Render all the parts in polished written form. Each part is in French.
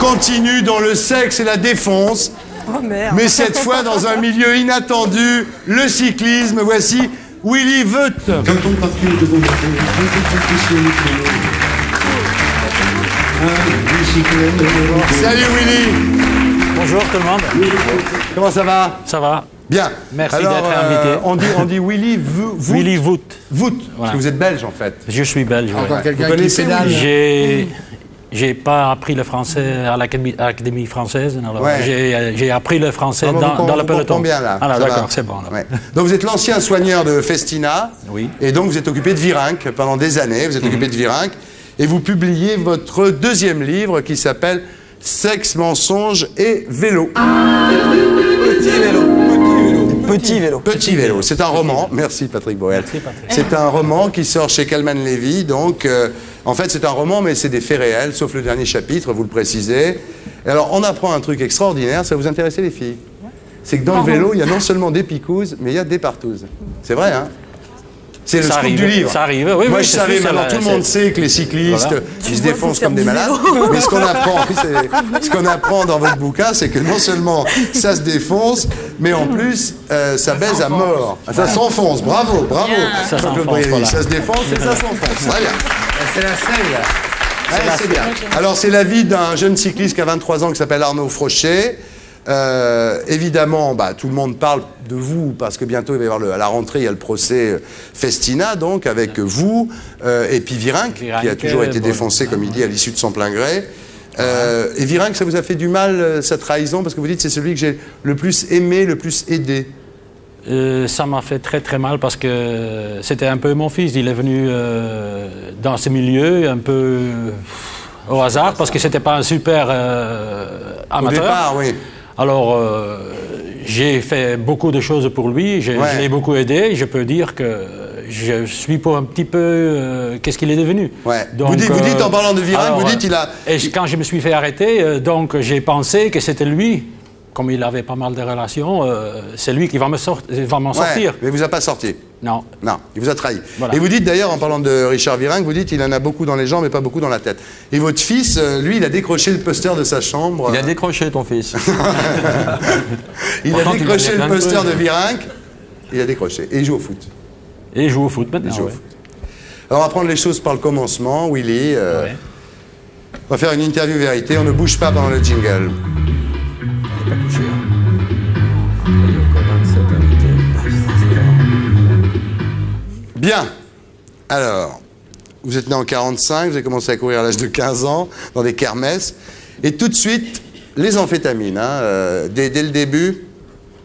continue dans le sexe et la défonce. Oh merde. Mais cette fois dans un milieu inattendu, le cyclisme. Voici Willy Voet. Salut Willy. Bonjour tout le monde. Comment ça va? Ça va. Bien. Merci d'être invité. On dit Willy Voet. Willy Voet. Voet. Voilà. Parce que vous êtes belge en fait. Je suis belge. Encore Ouais. quelqu'un qui pédale. J'ai pas appris le français à l'Académie française. Alors Ouais. j'ai appris le français dans le peloton. Bien là. Ah, Ça d'accord, va. c'est bon. Là. Ouais. Donc vous êtes l'ancien soigneur de Festina. Oui. Et donc vous êtes occupé de Virenque pendant des années. Vous êtes occupé de Virenque. Et vous publiez votre deuxième livre qui s'appelle Sexe, mensonge et vélo. Petit vélo. Petit vélo. Petit vélo. C'est un roman. Merci Patrick Boel. Merci, Patrick. C'est un roman qui sort chez Calman Levy. Donc, en fait, c'est un roman, mais c'est des faits réels, sauf le dernier chapitre, vous le précisez. Et alors, on apprend un truc extraordinaire. Ça vous intéressait, les filles? C'est que dans le vélo, il y a non seulement des picouzes, mais il y a des partouzes. C'est vrai, hein? C'est le scoop du livre. Ça arrive, oui. Moi, oui, je savais, maintenant, tout le monde sait que les cyclistes, ils se défoncent comme des malades. Mais ce qu'on apprend dans votre bouquin, c'est que non seulement ça se défonce, mais en plus, ça baise à mort. Ça s'enfonce. Bravo, bravo. Ça s'enfonce, Voilà. Ça se défonce et ça s'enfonce. Très bien. C'est la selle, là. Ouais, c'est bien. Alors, c'est la vie d'un jeune cycliste qui a 23 ans qui s'appelle Arnaud Frochet. Évidemment, tout le monde parle de vous parce que bientôt il va y avoir à la rentrée, il y a le procès Festina, donc avec vous et puis Virenque, qui a toujours été défoncé, comme il dit, à l'issue de son plein gré. Et Virenque, ça vous a fait du mal, sa trahison, parce que vous dites c'est celui que j'ai le plus aimé, le plus aidé. Ça m'a fait très très mal parce que c'était un peu mon fils. Il est venu dans ce milieu un peu au hasard parce que c'était pas un super amateur. Au départ, oui. Alors, j'ai fait beaucoup de choses pour lui, je l'ai beaucoup aidé, je peux dire que je suis pour un petit peu qu'est-ce qu'il est devenu. Ouais. Donc, vous dites en parlant de Virenque, vous dites il a... Et quand je me suis fait arrêter, donc j'ai pensé que c'était lui, comme il avait pas mal de relations, c'est lui qui va m'en sortir. Mais il vous a pas sorti. Non. Non, il vous a trahi. Voilà. Et vous dites d'ailleurs, en parlant de Richard Virenque, vous dites qu'il en a beaucoup dans les jambes mais pas beaucoup dans la tête. Et votre fils, lui, il a décroché le poster de sa chambre. Il a décroché ton fils. Il Pourtant, a décroché il le a plein de poster de trucs. Virenque. Il a décroché. Et il joue au foot. Et il joue au foot maintenant. Il joue au ouais. foot. Alors on va prendre les choses par le commencement, Willy. Ouais. On va faire une interview vérité. On ne bouge pas pendant le jingle. Bien. Alors, vous êtes né en 45, vous avez commencé à courir à l'âge de 15 ans, dans des kermesses. Et tout de suite, les amphétamines, dès le début.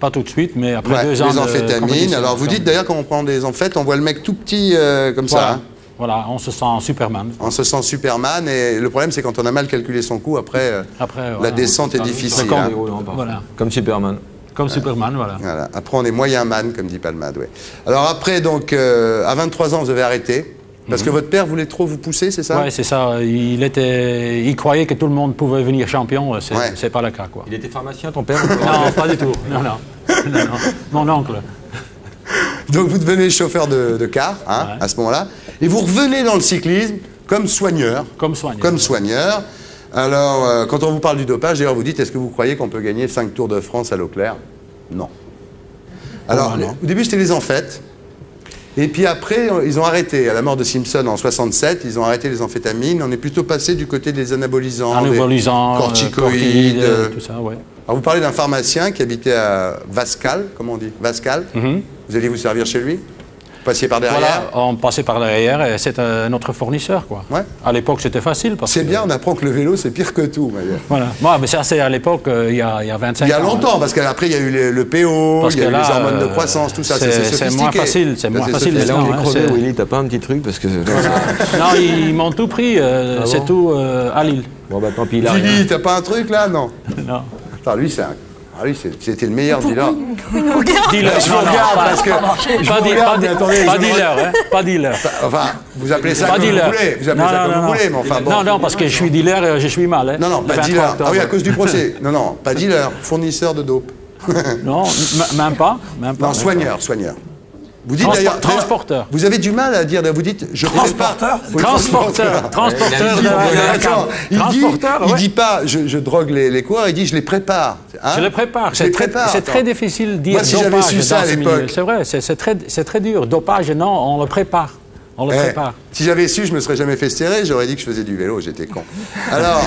Pas tout de suite, mais après 2 ans les de amphétamines. compétition. Alors, vous dites d'ailleurs, quand on prend des amphètes, on voit le mec tout petit comme Voilà. ça. Hein. Voilà, on se sent Superman. On se sent Superman. Et le problème, c'est quand on a mal calculé son coup, après, Après, la voilà, descente est difficile. Comme- hein. Voilà. Comme Superman. Comme Superman, voilà. Voilà. Après, on est moyen man, comme dit Palmade. Ouais. Alors après, donc, à 23 ans, vous avez arrêté. Parce que votre père voulait trop vous pousser, c'est ça? Ouais, c'est ça. Il croyait que tout le monde pouvait venir champion. C'est Ouais. pas le cas, quoi. Il était pharmacien, ton père? Non, pas du tout. Non, non. Non, non. Mon oncle. Donc vous devenez chauffeur de car, hein, Ouais. à ce moment-là. Et vous revenez dans le cyclisme comme soigneur. Comme soigneur. Comme soigneur. Alors, quand on vous parle du dopage, d'ailleurs, vous dites, est-ce que vous croyez qu'on peut gagner 5 Tours de France à l'eau claire? Non. Alors, non. au début, c'était les amphètes. Et puis après, ils ont arrêté. À la mort de Simpson en 67, ils ont arrêté les amphétamines. On est plutôt passé du côté des anabolisants, Anabolisants, des corticoïdes. tout ça, ouais. Alors, vous parlez d'un pharmacien qui habitait à Vascal, comment on dit? Vascal. Vous alliez vous servir chez lui? Vous passiez par derrière? Voilà, on passait par derrière et c'est notre fournisseur, quoi. Ouais. À l'époque, c'était facile. C'est bien, on apprend que le vélo, c'est pire que tout. Voilà. Moi, mais ça, c'est à l'époque, il y a 25 ans. Il y a longtemps, parce qu'après, il y a eu le PO, Parce il y a eu que là, les hormones de croissance, tout ça. c'est sophistiqué. moins facile, c'est moins facile. Et là, on Non, est hein, crevé, c'est- Willy, t'as pas un petit truc parce que... Non, ils m'ont tout pris, c'est bon tout à Lille. Bon, bah tant pis, il a Lily, rien. t'as pas un truc là? Non. Non. Attends, lui, c'était le meilleur dealer. Dealer, Je vous non, non, regarde pas- parce que. je Pas, vous di- regarde, pas, mais di- attendez, pas je me dealer, hein, pas dealer. Enfin, vous appelez ça Pas comme dealer. vous voulez. Vous appelez ça comme vous voulez, mais enfin bon. Non, non, parce que je suis dealer, je suis mal. Hein, Non, non, le pas 23 dealer. octobre. Ah oui, à cause du procès. Non, non, pas dealer, fournisseur de dope. Non, même pas. Même pas Non, soigneur. Vous dites d'ailleurs... Transporteur. Vous avez du mal à dire, vous dites... Je Transporteur. Transporteur. Transporteur. Il dit pas, je drogue les coureurs, il dit, je les prépare. Hein? Je les prépare. C'est très difficile de dire moi, si j'avais su ça à l'époque... C'est vrai, c'est très dur. Dopage, non, on le prépare. On le prépare. Si j'avais su, je me serais jamais fait serrer, j'aurais dit que je faisais du vélo, j'étais con. Alors,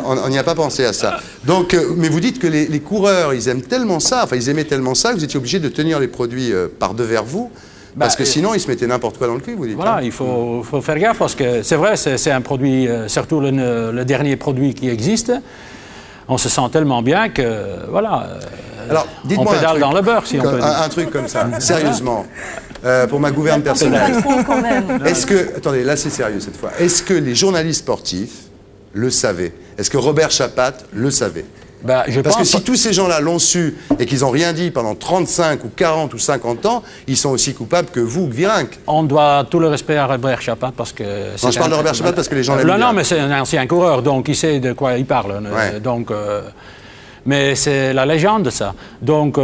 on n'y a pas pensé à ça. Donc, mais vous dites que les coureurs, ils aiment tellement ça, enfin, ils aimaient tellement ça, que vous étiez obligé de tenir les produits par-devers vous, parce que sinon, ils se mettaient n'importe quoi dans le cul, vous dites. Voilà, il faut faire gaffe, parce que c'est vrai, c'est un produit, surtout le dernier produit qui existe, on se sent tellement bien que, voilà, alors, on pédale dans le beurre, si on peut dire. Un truc comme ça, sérieusement. Pour ma gouverne personnelle. Est-ce que, attendez, là c'est sérieux cette fois, est-ce que les journalistes sportifs le savaient? Est-ce que Robert Chapat le savait? Parce que si tous ces gens-là l'ont su et qu'ils n'ont rien dit pendant 35 ou 40 ou 50 ans, ils sont aussi coupables que vous ou que Virenque. On doit tout le respect à Robert Chapat parce que... Non, je parle de Robert Chapat parce que les gens l'aiment bien. Non, mais c'est un ancien coureur, donc il sait de quoi il parle. Ouais. Donc... mais c'est la légende de ça. Donc,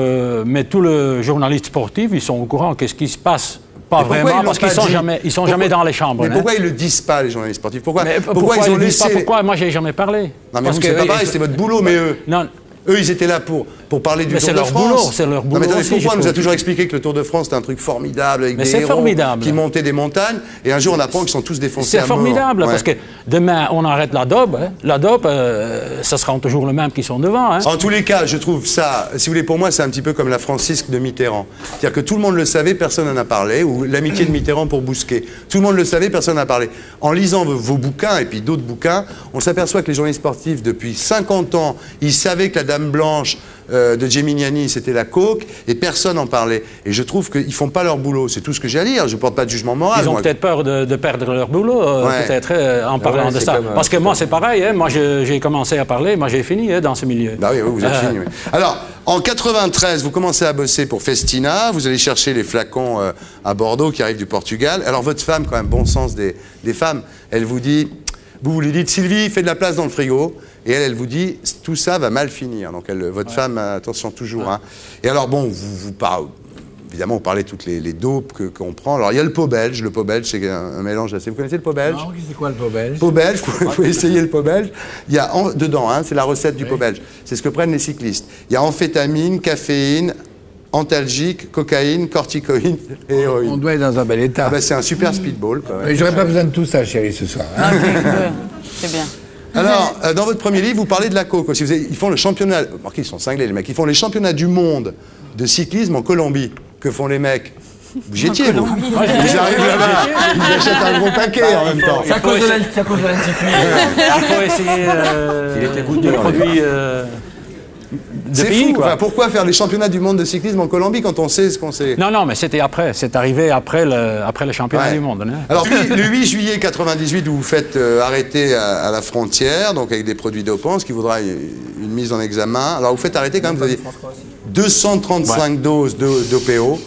mais tous les journalistes sportifs, ils sont au courant qu'est-ce qui se passe. Pas vraiment, parce qu'ils ne sont jamais dans les chambres. Mais pourquoi ils ne le disent pas, les journalistes sportifs? Pourquoi ils ont laissé... Pourquoi moi, je n'ai jamais parlé? Non, mais c'est pas pareil, c'est votre boulot, mais eux... Non. Eux, ils étaient là pour parler du Tour de France. C'est leur boulot. Non, mais attendez, pourquoi on nous a toujours expliqué que le Tour de France, c'était un truc formidable, avec des héros qui montaient des montagnes, et un jour, on apprend qu'ils sont tous défoncés à mort. C'est formidable, parce que demain, on arrête la dope. Hein. La dope, ça sera toujours le même qui sont devant. Hein. En tous les cas, je trouve ça, si vous voulez, pour moi, c'est un petit peu comme la Francisque de Mitterrand. C'est-à-dire que tout le monde le savait, personne n'en a parlé, ou l'amitié de Mitterrand pour Bousquet. Tout le monde le savait, personne n'en a parlé. En lisant vos bouquins, et puis d'autres bouquins, on s'aperçoit que les journalistes sportifs, depuis 50 ans, ils savaient que la Dame Blanche de Gemignani, c'était la coke, et personne n'en parlait. Et je trouve qu'ils ne font pas leur boulot. C'est tout ce que j'ai à dire. Je ne porte pas de jugement moral. Ils ont peut-être peur de perdre leur boulot, peut-être, en parlant de ça. Parce que moi, c'est pareil. Hein. Moi, j'ai commencé à parler. Moi, j'ai fini dans ce milieu. Bah oui, vous avez fini. Oui. Alors, en 93, vous commencez à bosser pour Festina. Vous allez chercher les flacons à Bordeaux qui arrivent du Portugal. Alors, votre femme, quand même, bon sens des femmes, elle vous dit... Vous lui dites, Sylvie, fais de la place dans le frigo. Et elle vous dit, tout ça va mal finir. Donc, votre femme, attention toujours. Hein. Et alors, bon, vous parlez... Évidemment, vous parlez de toutes les dopes qu'on prend. Alors, il y a le pot belge. Le pot belge, c'est un mélange assez... Vous connaissez le pot belge? Non, c'est quoi le pot belge? Pot belge, vous pouvez essayer le pot belge. Il y a dedans, hein, c'est la recette du pot belge. C'est ce que prennent les cyclistes. Il y a amphétamine, caféine, antalgique, cocaïne, corticoïne et héroïne. On doit être dans un bel état. Ah bah, c'est un super speedball, quand même. Mais j'aurais pas besoin de tout ça, chérie, ce soir. Hein. C'est bien. Alors, dans votre premier livre, vous parlez de la coke aussi. Ils font le championnat... Remarquez, ils sont cinglés, les mecs. Ils font les championnats du monde de cyclisme en Colombie. Que font les mecs? Vous y étiez, vous? Ils arrivent là-bas, ils achètent un gros paquet en même temps. C'est à cause de l'altitude. Il faut essayer des produits de pays, quoi. Enfin, pourquoi faire les championnats du monde de cyclisme en Colombie quand on sait ce qu'on sait? Non, mais c'était après. C'est arrivé après le championnat du monde. Hein. Alors, le 8 juillet 98, vous vous faites arrêter à la frontière, donc avec des produits dopants, ce qui vaudra une mise en examen. Alors, vous faites arrêter quand même, vous avez 235 doses d'OPO,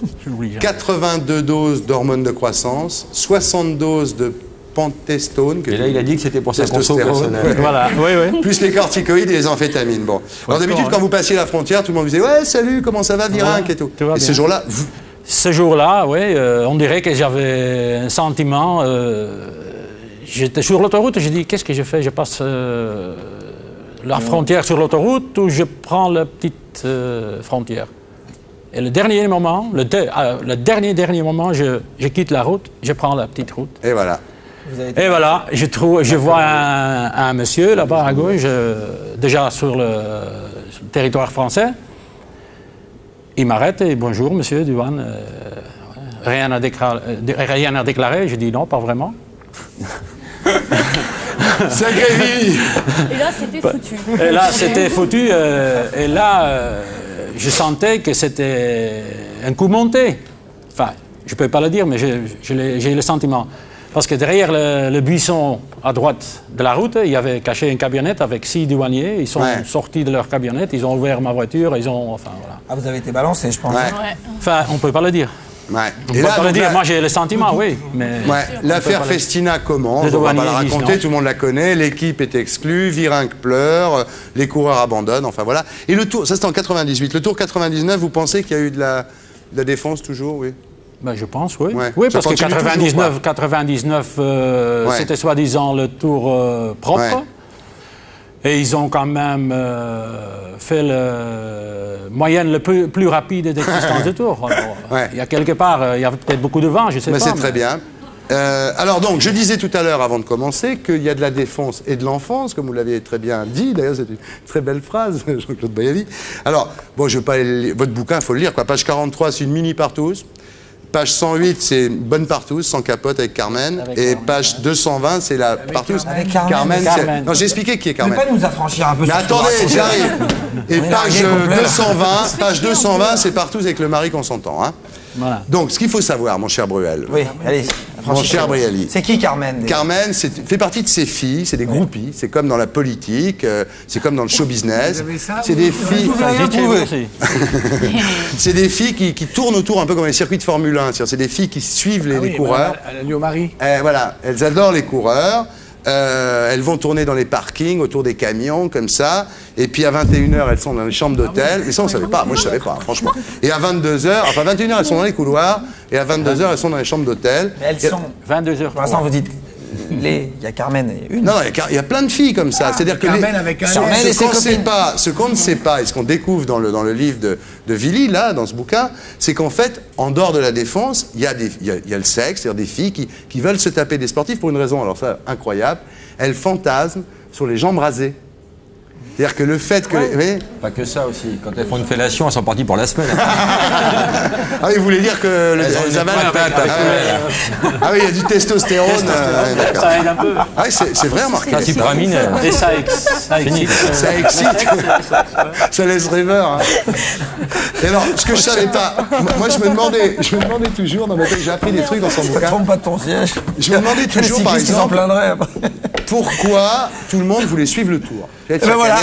82 doses d'hormones de croissance, 60 doses de pentestone. Et là, il a dit que c'était pour sa conso personnelle. Voilà, oui. Plus les corticoïdes et les amphétamines. Bon. Alors d'habitude, quand vous passiez la frontière, tout le monde vous disait « Ouais, salut, comment ça va, Virenque ?» et tout. Et ce jour-là, Ce jour-là, oui, on dirait que j'avais un sentiment. J'étais sur l'autoroute, j'ai dit « Qu'est-ce que je fais? Je passe la frontière sur l'autoroute ou je prends la petite frontière ?» Et le dernier moment, le dernier moment, je quitte la route, je prends la petite route. Et voilà. Et voilà, je vois un monsieur là-bas à gauche, déjà sur le territoire français. Il m'arrête et bonjour monsieur Duvan, rien à déclarer. Je dis non, pas vraiment. Sacrée vie. Et là, c'était foutu. Et là, c'était foutu. Et là, je sentais que c'était un coup monté. Enfin, je ne peux pas le dire, mais j'ai eu le sentiment. Parce que derrière le buisson à droite de la route, il y avait caché une camionnette avec 6 douaniers. Ils sont sortis de leur camionnette, ils ont ouvert ma voiture, enfin voilà. Ah, vous avez été balancé, je pense. Ouais. Enfin, on ne peut pas le dire. Ouais. On peut pas le dire. Moi, j'ai le sentiment, oui. Mais l'affaire Festina commence, on ne va pas la raconter, tout le monde la connaît, l'équipe est exclue, Virenque pleure, les coureurs abandonnent, enfin voilà. Et le tour, ça c'était en 98, le tour 99, vous pensez qu'il y a eu de la défense toujours, oui? Ben, je pense, oui. Ouais. Oui, Ça parce que continue toujours, 99, Ouais. c'était soi-disant le tour propre. Ouais. Et ils ont quand même fait la moyenne le plus rapide d'existence de tour. Alors, Ouais. il y a quelque part, il y avait peut-être beaucoup de vent, je ne sais Mais pas. c'est très bien. Alors donc, je disais tout à l'heure, avant de commencer, qu'il y a de la défense et de l'enfance, comme vous l'aviez très bien dit. D'ailleurs, c'est une très belle phrase, Jean-Claude Boyali. Alors, bon, je vais pas aller votre bouquin, il faut le lire, quoi. Page 43, c'est une mini partouze. Page 108, c'est une bonne partouze, sans capote, avec Carmen. Avec et Carmen, page 220, c'est la partouze. Avec Carmen. c'est- Carmen. Non, j'ai expliqué qui est Tu peux Carmen. pas nous affranchir un peu Mais sur ce que tu attendez, racontes. j'arrive. Et On est page largué complet, là. 220, c'est partouze avec le mari consentant. Hein. Voilà. Donc, ce qu'il faut savoir, mon cher Bruel, Oui, allez. mon cher Briali. C'est qui Carmen déjà Carmen fait partie de ces filles, c'est des groupies, c'est comme dans la politique, c'est comme dans le show business. C'est des filles, J'ai trouvé aussi. c'est des filles qui tournent autour un peu comme les circuits de Formule 1. C'est-à-dire, c'est des filles qui suivent les coureurs. Elle a dit au mari. Voilà, elles adorent les coureurs. Elles vont tourner dans les parkings, autour des camions, comme ça. Et puis à 21h, elles sont dans les chambres d'hôtel. Et ça, on ne savait pas. Moi, je ne savais pas, franchement. Et à 22h, enfin 21h, elles sont dans les couloirs. Et à 22h, elles sont dans les chambres d'hôtel. Mais elles sont. 22 heures. Pour l'instant, vous dites. Il y a Carmen et une. Non, il y a plein de filles comme ça. C'est-à-dire que Carmen avec un ce et ses qu'on ne sait copines. pas, ce qu'on ne sait pas et ce qu'on découvre dans le livre de Willy, là, dans ce bouquin, c'est qu'en fait, en dehors de la défense, il y a le sexe, c'est-à-dire des filles qui veulent se taper des sportifs pour une raison, alors ça, incroyable. Elles fantasment sur les jambes rasées. C'est-à-dire que le fait que... Oui. Pas que ça aussi. Quand elles font une fellation, elles sont parties pour la semaine. Ah oui, vous voulez dire que Elles ont une avalent patate avec- avec- Ah oui, il y a du testostérone. Ouais, d'accord. Ça aide un peu. Ah oui, c'est vrai, remarqué. Ça, tu ramines. Et ça excite. Ça excite, ça laisse rêveur. Hein. Et alors, ce que je savais pas, moi je me demandais toujours, dans ma tête, j'ai appris des trucs dans son Ne bouquin, trompe pas de ton siège. je me demandais Les toujours, par cyclistes, ils s'en exemple, plaindraient après. pourquoi tout le monde voulait suivre le Tour. Chaque voilà.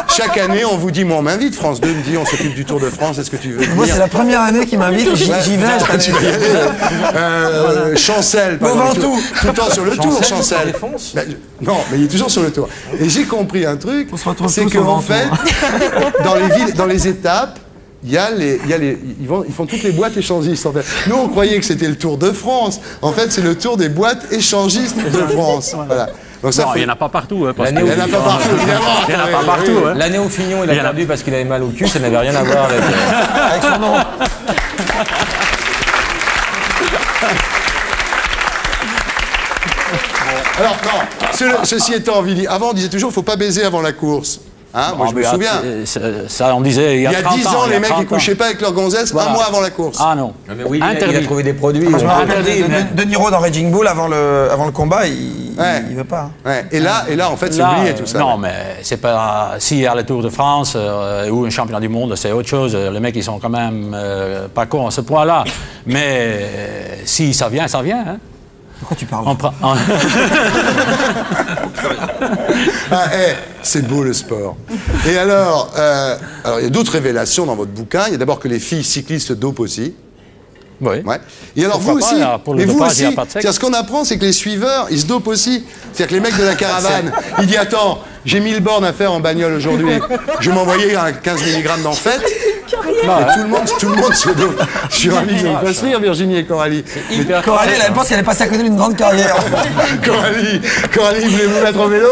chaque année, on vous dit, moi on m'invite, France 2 me dit, on s'occupe du Tour de France, est-ce que tu veux venir? Moi, c'est la première année qu'il m'invite. J'y vais. Tu vas y aller. Chancel, par Le exemple, Ventoux. tout le temps sur le Tour, Chancel. défonce Ben, non, mais il est toujours sur le Tour. Et j'ai compris un truc, On se retrouve c'est tous au qu'en Ventoux. fait, dans les villes, dans les étapes, ils font toutes les boîtes échangistes. En fait. Nous, on croyait que c'était le Tour de France. En fait, c'est le Tour des boîtes échangistes de France. Voilà. Donc ça, Non, il n'y en a pas partout. Hein, parce L'année que- il n'y en a pas partout, évidemment. Il n'y en a pas Oui, partout. oui. Hein. L'année au Fignon, il a perdu parce qu'il avait mal au cul, ça n'avait rien à voir avec... Avec son nom. Alors, non, ceci étant, Willy, avant, on disait toujours, il ne faut pas baiser avant la course. Hein, moi, Ah, je me mais souviens. Ça, on disait il y a Il y a 30 10 ans. ans, il y a les mecs, 30 ils couchaient ans. pas avec leur gonzesse Voilà. un mois avant la course. Ah non. Mais oui, il a Interdit. trouvé des produits. Je me rappelle Interdit, mais- de Niro dans Raging Bull avant le combat, il veut pas. Ouais. Et là, en fait, c'est Là, oublié tout ça. Non, mais c'est pas. S'il y a le Tour de France ou un championnat du monde, c'est autre chose. Les mecs, ils sont quand même pas cons à ce point-là. Mais si ça vient, ça vient. Hein. De quoi tu parles On prend- Ah, c'est beau le sport. Et alors, il y a d'autres révélations dans votre bouquin. Il y a d'abord que les filles cyclistes se dopent aussi. Oui. Ouais. Et alors Pourquoi vous pas, aussi, là, pour le mais vous dopage, aussi, il y a pas de sexe. c'est-à-dire, ce qu'on apprend, c'est que les suiveurs, ils se dopent aussi. C'est-à-dire que les mecs de la caravane, il dit attends, j'ai 1000 bornes à faire en bagnole aujourd'hui, je vais m'envoyer un 15 mg d'en fait. Et tout le monde se dope. Je suis ravi de me faire rire, Virginie et Coralie. Coralie, elle pense qu'elle est passée à côté d'une grande carrière. Coralie, voulez-vous mettre au vélo?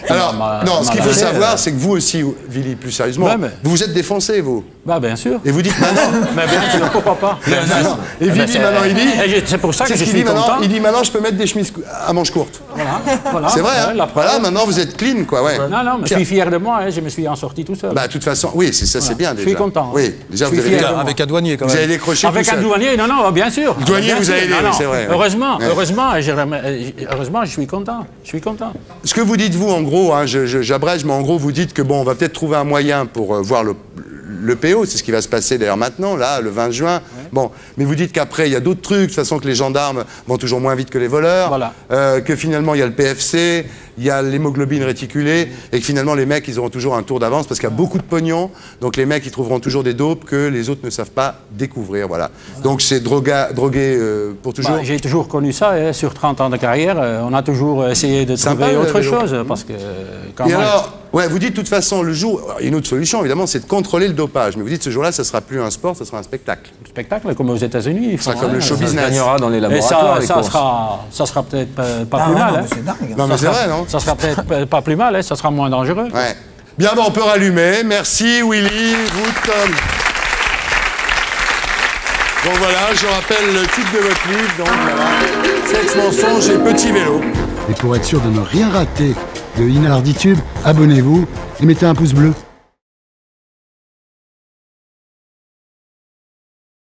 Alors, Non, non, ce qu'il faut marché, savoir, c'est que vous aussi, Willy, plus sérieusement, Ouais, mais- vous vous êtes défoncé, vous. Bah, bien sûr. Et vous dites maintenant. Mais bien sûr, pourquoi pas. Non. Et Willy, c'est- maintenant, il dit. C'est pour ça que C'est je ce qu'il suis dit maintenant. content. Il dit maintenant, je peux mettre des chemises à manches courtes. Voilà. C'est vrai, Ouais, hein. la preuve. Voilà, maintenant vous êtes clean, quoi, ouais. Non, mais je suis fier de moi. Hein, je me suis en sorti tout seul. Bah, de toute façon, oui, c'est bien Je déjà. suis content. Oui, déjà, Je vous suis avez, fier de moi. Avec un douanier, quand vous même. avez décroché Avec tout un seul. douanier, non, bien sûr. Douanier Bien vous a sûr. aidé, Non, oui, non. c'est vrai, ouais. Heureusement, Ouais. heureusement, je suis content. Je suis content. Ce que vous dites, vous, en gros, hein, j'abrège, mais en gros, vous dites que bon, on va peut-être trouver un moyen pour voir le PO, c'est ce qui va se passer d'ailleurs maintenant, là, le 20 juin. Bon, mais vous dites qu'après, il y a d'autres trucs, de toute façon que les gendarmes vont toujours moins vite que les voleurs, Voilà. que finalement, il y a le PFC, il y a l'hémoglobine réticulée, et que finalement, les mecs, ils auront toujours un tour d'avance parce qu'il y a beaucoup de pognon, donc les mecs, ils trouveront toujours des dopes que les autres ne savent pas découvrir, voilà. Donc c'est drogué pour toujours. Bah, j'ai toujours connu ça, hein, sur 30 ans de carrière. On a toujours essayé de Sympa, trouver le autre vélo. chose, parce que quand Et même... alors, Ouais, vous dites de toute façon, le jour... Alors, une autre solution, évidemment, c'est de contrôler le dopage. Mais vous dites, ce jour-là, ça ne sera plus un sport, ça sera un spectacle. Le spectacle, comme aux États-Unis. Ça sera comme le show Ça se business. gagnera dans les Et laboratoires. les ça courses. sera peut-être pas Ah, plus ouais, mal. non, Hein. mais c'est dingue. Non, mais c'est vrai, non? Ça sera peut-être pas plus mal, hein. Ça sera moins dangereux. Ouais. Bien, on peut rallumer. Merci, Willy, vous, Tom. Donc voilà, je rappelle le titre de votre livre. Donc voilà, Sexe, mensonge et petit vélo. Et pour être sûr de ne rien rater de Inarditube, abonnez-vous et mettez un pouce bleu.